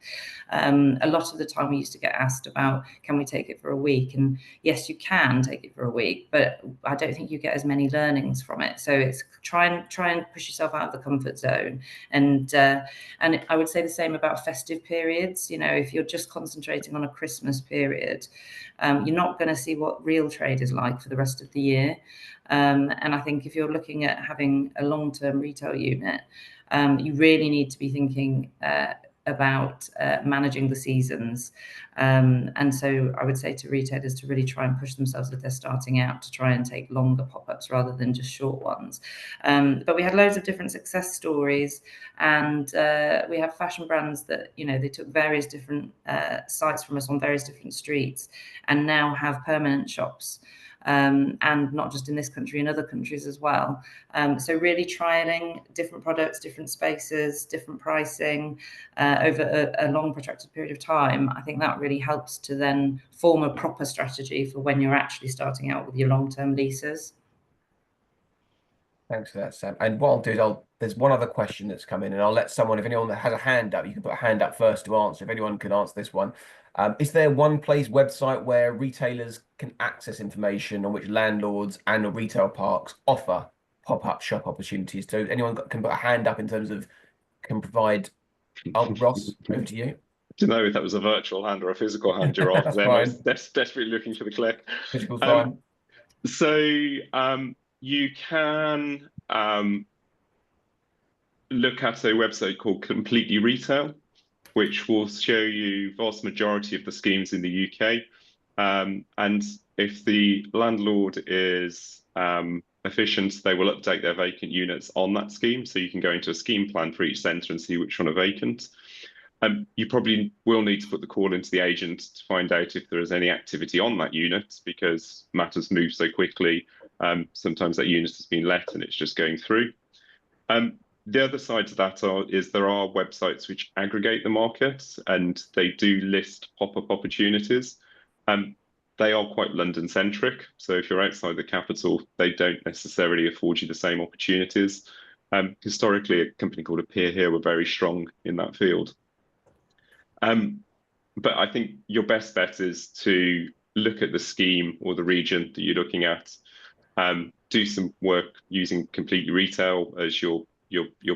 A lot of the time we used to get asked about, can we take it for a week? And yes, you can take it for a week, but I don't think you get as many learnings from it. So it's try and push yourself out of the comfort zone. And I would say the same about festive periods. If you're just concentrating on a Christmas period, you're not going to see what real trade is like for the rest of the year. And I think if you're looking at having a long-term retail unit, you really need to be thinking about managing the seasons. And so I would say to retailers to really try and push themselves if they're starting out to try and take longer pop-ups rather than just short ones. But we had loads of different success stories, and we have fashion brands that, they took various different sites from us on various different streets and now have permanent shops. And not just in this country, in other countries as well. So really trialing different products, different spaces, different pricing over a long protracted period of time, I think that really helps to then form a proper strategy for when you're actually starting out with your long-term leases. Thanks for that, Sam. And what I'll do is there's one other question that's come in, and I'll let someone, if anyone that has a hand up, you can put a hand up first to answer. If anyone can answer this one. Is there one place website where retailers can access information on which landlords and retail parks offer pop-up shop opportunities? So anyone can put a hand up in terms of can provide. Ross, over to you. To know if that was a virtual hand or a physical hand you're off. They're desperately looking for the click. Physical's fine. So you can look at a website called Completely Retail, which will show you vast majority of the schemes in the UK. And if the landlord is efficient, they will update their vacant units on that scheme. So you can go into a scheme plan for each centre and see which one are vacant. You probably will need to put the call into the agent to find out if there is any activity on that unit, because matters move so quickly. Sometimes that unit has been let and it's just going through. The other side to that is there are websites which aggregate the market, and they do list pop-up opportunities. They are quite London-centric, so if you're outside the capital, they don't necessarily afford you the same opportunities. Historically, a company called Appear Here were very strong in that field. But I think your best bet is to look at the scheme or the region that you're looking at, do some work using Completely Retail as your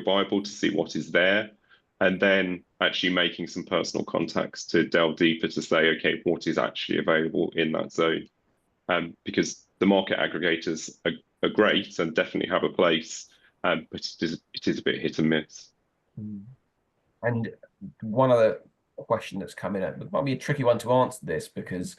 Bible to see what is there, and then actually making some personal contacts to delve deeper to say, okay, what is actually available in that zone? Because the market aggregators are great and definitely have a place, but it is a bit hit and miss. And one other question that's come in, it might be a tricky one to answer this, because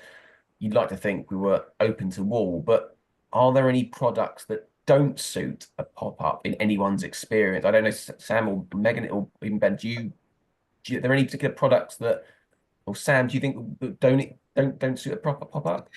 you'd like to think we were open to all, but are there any products that don't suit a pop-up in anyone's experience? I don't know, Sam or Megan or even Ben, are there any particular products that, or Sam, do you think don't suit a proper pop-up?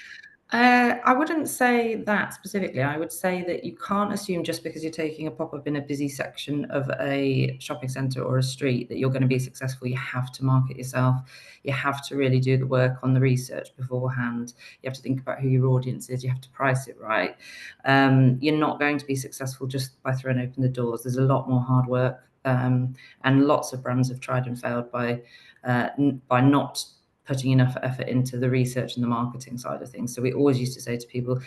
I wouldn't say that specifically. I would say that you can't assume just because you're taking a pop-up in a busy section of a shopping centre or a street that you're going to be successful. You have to market yourself. You have to really do the work on the research beforehand. You have to think about who your audience is. You have to price it right. You're not going to be successful just by throwing open the doors. There's a lot more hard work, and lots of brands have tried and failed by not putting enough effort into the research and the marketing side of things. So we always used to say to people,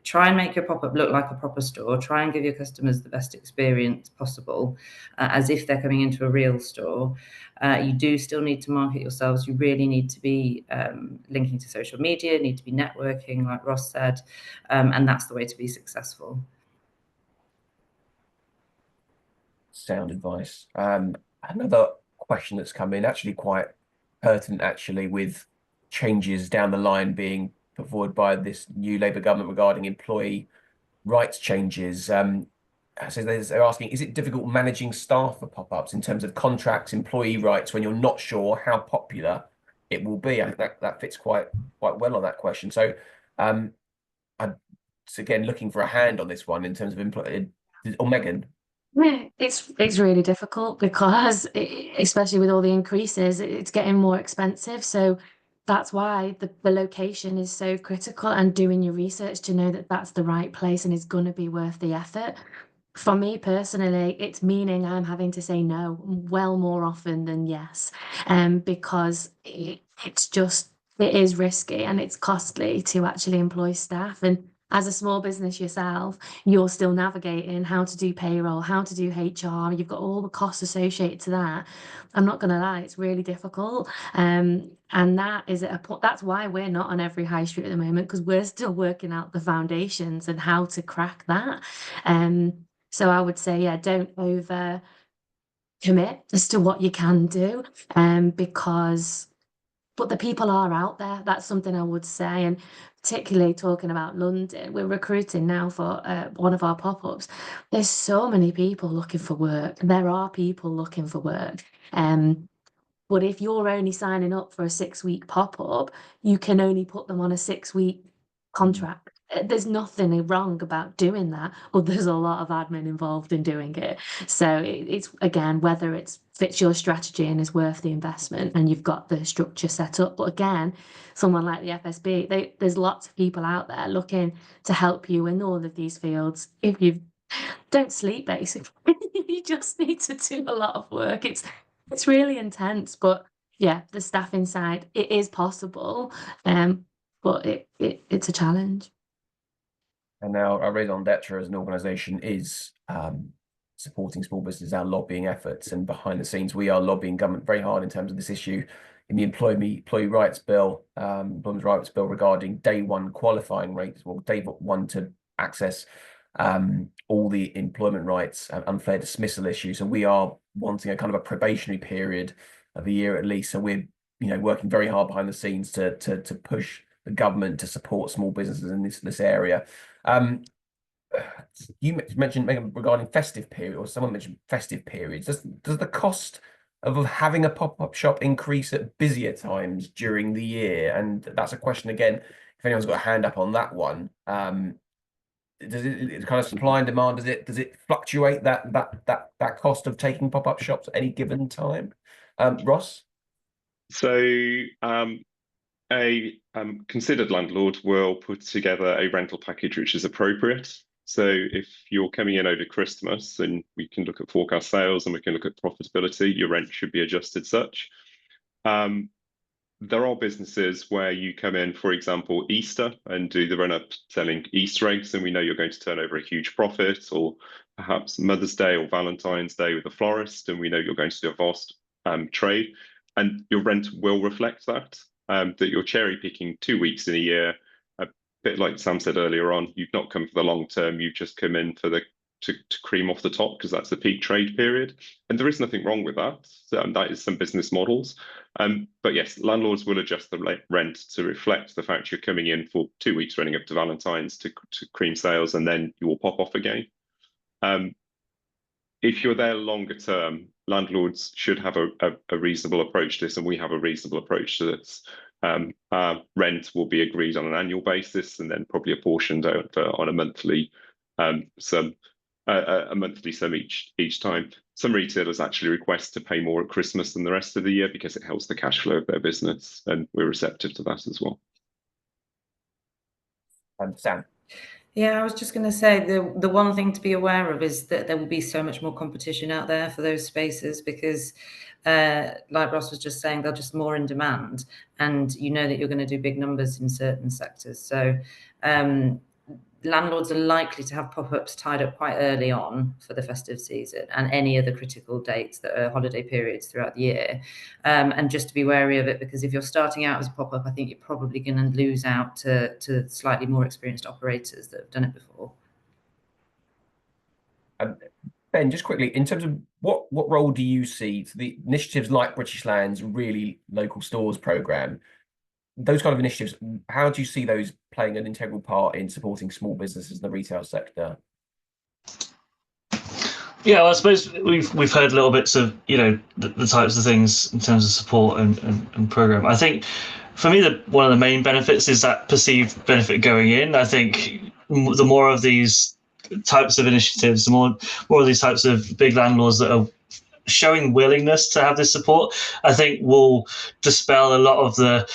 try and make your pop-up look like a proper store, try and give your customers the best experience possible, as if they're coming into a real store. You do still need to market yourselves. You really need to be linking to social media, need to be networking, like Ross said, and that's the way to be successful. Sound advice. Another question that's come in, actually quite pertinent, actually, with changes down the line being put forward by this new Labour government regarding employee rights changes. So they're asking, is it difficult managing staff for pop-ups in terms of contracts, employee rights, when you're not sure how popular it will be? I think that fits quite well on that question. So I'm again looking for a hand on this one in terms of employee. Or Megan. Yeah, it's really difficult because especially with all the increases, it's getting more expensive. So that's why the location is so critical, and doing your research to know that that's the right place and is going to be worth the effort. For me personally, it's meaning I'm having to say no well more often than yes, because it's just, it is risky and it's costly to actually employ staff. And as a small business yourself, you're still navigating how to do payroll, how to do HR. You've got all the costs associated to that. I'm not going to lie, it's really difficult. And that is at a point, that's why we're not on every high street at the moment, because we're still working out the foundations and how to crack that. So I would say, yeah, don't over commit as to what you can do, because but the people are out there. That's something I would say. And particularly talking about London, we're recruiting now for one of our pop-ups. There's so many people looking for work. There are people looking for work. But if you're only signing up for a 6-week pop-up, you can only put them on a 6-week contract. There's nothing wrong about doing that, but there's a lot of admin involved in doing it. So it's again, whether it fits your strategy and is worth the investment and you've got the structure set up. But again, someone like the FSB, there's lots of people out there looking to help you in all of these fields. If you don't sleep, basically, you just need to do a lot of work. It's really intense, but yeah, the staffing side, it is possible, but it's a challenge. And now our Raison d'Etre as an organisation is supporting small businesses, our lobbying efforts, and behind the scenes we are lobbying government very hard in terms of this issue in the employee rights bill, employment rights bill regarding day one qualifying rates, well, day one to access all the employment rights and unfair dismissal issues. So we are wanting a kind of a probationary period of a year at least. So we're working very hard behind the scenes to push the government to support small businesses in this area. You mentioned, Megan, regarding festive period, or someone mentioned festive periods. Does the cost of having a pop-up shop increase at busier times during the year? And that's a question again, if anyone's got a hand up on that one. Does it kind of supply and demand? Does it fluctuate that cost of taking pop-up shops at any given time? Ross? So a considered landlord will put together a rental package which is appropriate. So if you're coming in over Christmas, and we can look at forecast sales and we can look at profitability, your rent should be adjusted such. There are businesses where you come in, for example, Easter, and do the run-up selling Easter eggs, and we know you're going to turn over a huge profit, or perhaps Mother's Day or Valentine's Day with a florist, and we know you're going to do a vast trade, and your rent will reflect that. That you're cherry picking 2 weeks in a year, a bit like Sam said earlier on. You've not come for the long term. You've just come in for to cream off the top because that's the peak trade period, and there is nothing wrong with that. That is some business models, but yes, landlords will adjust the rent to reflect the fact you're coming in for 2 weeks running up to Valentine's to cream sales, and then you will pop off again. If you're there longer term, landlords should have a reasonable approach to this, and we have a reasonable approach to this. Our rent will be agreed on an annual basis, and then probably apportioned out on a monthly sum, a monthly sum each time. Some retailers actually request to pay more at Christmas than the rest of the year because it helps the cash flow of their business, and we're receptive to that as well. Sam? Yeah, I was just going to say the one thing to be aware of is that there will be so much more competition out there for those spaces because, like Ross was just saying, they're just more in demand, and you know that you're going to do big numbers in certain sectors. So landlords are likely to have pop-ups tied up quite early on for the festive season and any other critical dates that are holiday periods throughout the year. And just to be wary of it, because if you're starting out as a pop-up, I think you're probably going to lose out to slightly more experienced operators that have done it before. Ben, just quickly, in terms of what role do you see for the initiatives like British Land's Really Local Stores programme, those kind of initiatives, how do you see those playing an integral part in supporting small businesses in the retail sector? Yeah, well, I suppose we've heard little bits of, you know, the types of things in terms of support and program. I think for me, one of the main benefits is that perceived benefit going in. I think the more of these types of initiatives, the more of these types of big landlords that are showing willingness to have this support, I think will dispel a lot of the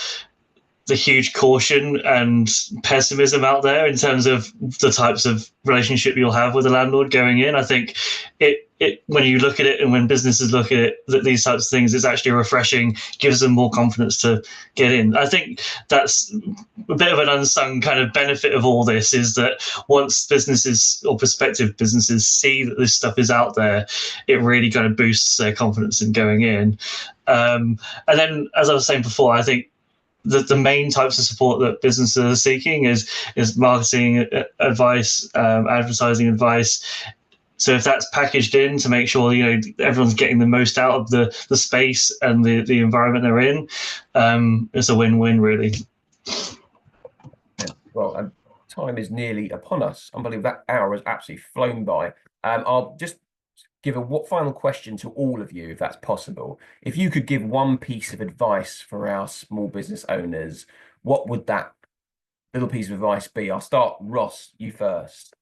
huge caution and pessimism out there in terms of the types of relationship you'll have with a landlord going in. I think it when you look at it and when businesses look at it, that these types of things, it's actually refreshing, gives them more confidence to get in. I think that's a bit of an unsung kind of benefit of all this, is that once businesses or prospective businesses see that this stuff is out there, it really kind of boosts their confidence in going in. And then, as I was saying before, I think the main types of support that businesses are seeking is marketing advice, advertising advice. So if that's packaged in to make sure, you know, everyone's getting the most out of the space and the environment they're in, it's a win-win, really. Well, time is nearly upon us. Unbelievable. That hour has absolutely flown by. I'll just give a final question to all of you, if that's possible. If you could give one piece of advice for our small business owners, what would that little piece of advice be? I'll start, Ross, you first.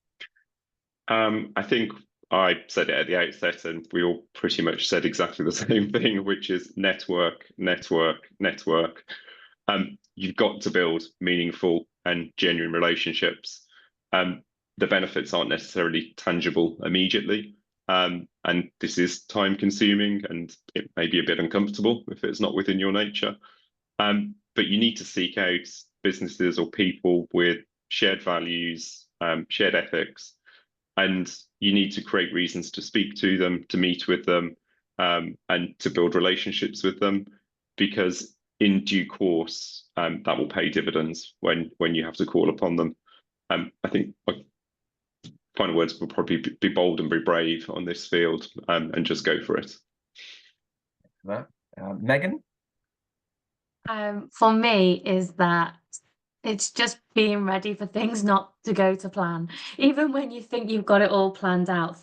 I think I said it at the outset, and we all pretty much said exactly the same thing, which is network, network, network. You've got to build meaningful and genuine relationships. The benefits aren't necessarily tangible immediately. And this is time consuming, and it may be a bit uncomfortable if it's not within your nature. But you need to seek out businesses or people with shared values, shared ethics, and you need to create reasons to speak to them, to meet with them, and to build relationships with them, because in due course, that will pay dividends when you have to call upon them. I think final words will probably be bold and be brave on this field, and just go for it. Megan? For me, is that it's just being ready for things not to go to plan. Even when you think you've got it all planned out,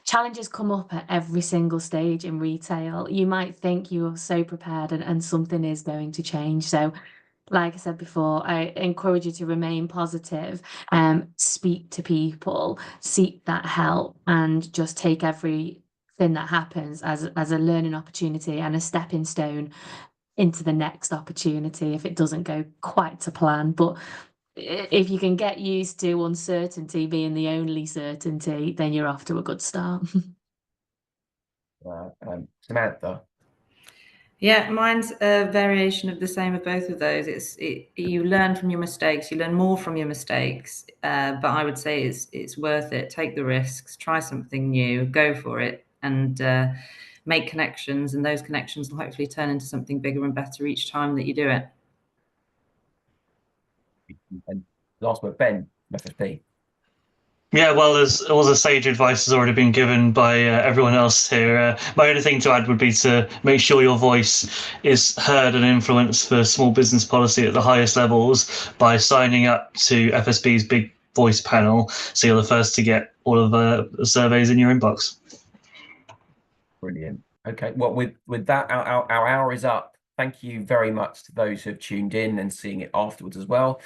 challenges come up at every single stage in retail. You might think you're so prepared and something is going to change. So like I said before, I encourage you to remain positive, speak to people, seek that help, and just take everything that happens as a learning opportunity and a stepping stone into the next opportunity if it doesn't go quite to plan. But if you can get used to uncertainty being the only certainty, then you're off to a good start. Samantha? Yeah, mine's a variation of the same of both of those. You learn from your mistakes, you learn more from your mistakes, but I would say it's worth it. Take the risks, try something new, go for it, and make connections, and those connections will hopefully turn into something bigger and better each time that you do it. And last word, Ben, FSP. Yeah, well, all the sage advice has already been given by everyone else here. My only thing to add would be to make sure your voice is heard and influenced for small business policy at the highest levels by signing up to FSB's Big Voice panel, so you're the first to get all of the surveys in your inbox. Brilliant. Okay, well, with that, our hour is up. Thank you very much to those who have tuned in and seeing it afterwards as well,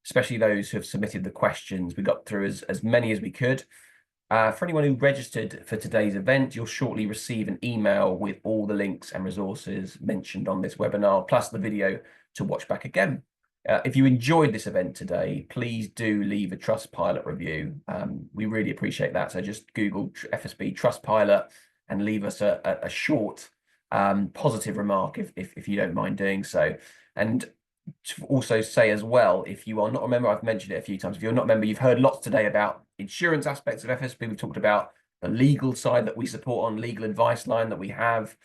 especially those who have submitted the questions. We got through as many as we could. For anyone who registered for today's event, you'll shortly receive an email with all the links and resources mentioned on this webinar, plus the video to watch back again. If you enjoyed this event today, please do leave a Trustpilot review. We really appreciate that. So just Google FSB Trustpilot and leave us a short positive remark if you don't mind doing so. And to also say as well, if you are not a member, I've mentioned it a few times, if you're not a member, you've heard lots today about insurance aspects of FSB. We've talked about the legal side that we support on legal advice line that we have.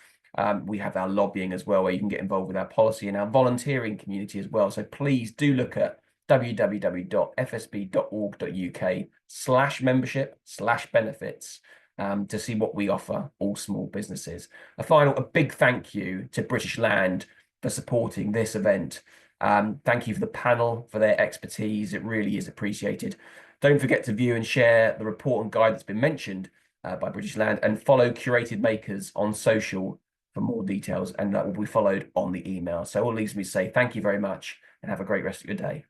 We have our lobbying as well, where you can get involved with our policy and our volunteering community as well. So please do look at www.fsb.org.uk/membership/benefits to see what we offer all small businesses. A big thank you to British Land for supporting this event. Thank you for the panel, for their expertise. It really is appreciated. Don't forget to view and share the report and guide that's been mentioned by British Land, and follow Curated Makers on social for more details, and that will be followed on the email. So all leaves me to say thank you very much and have a great rest of your day.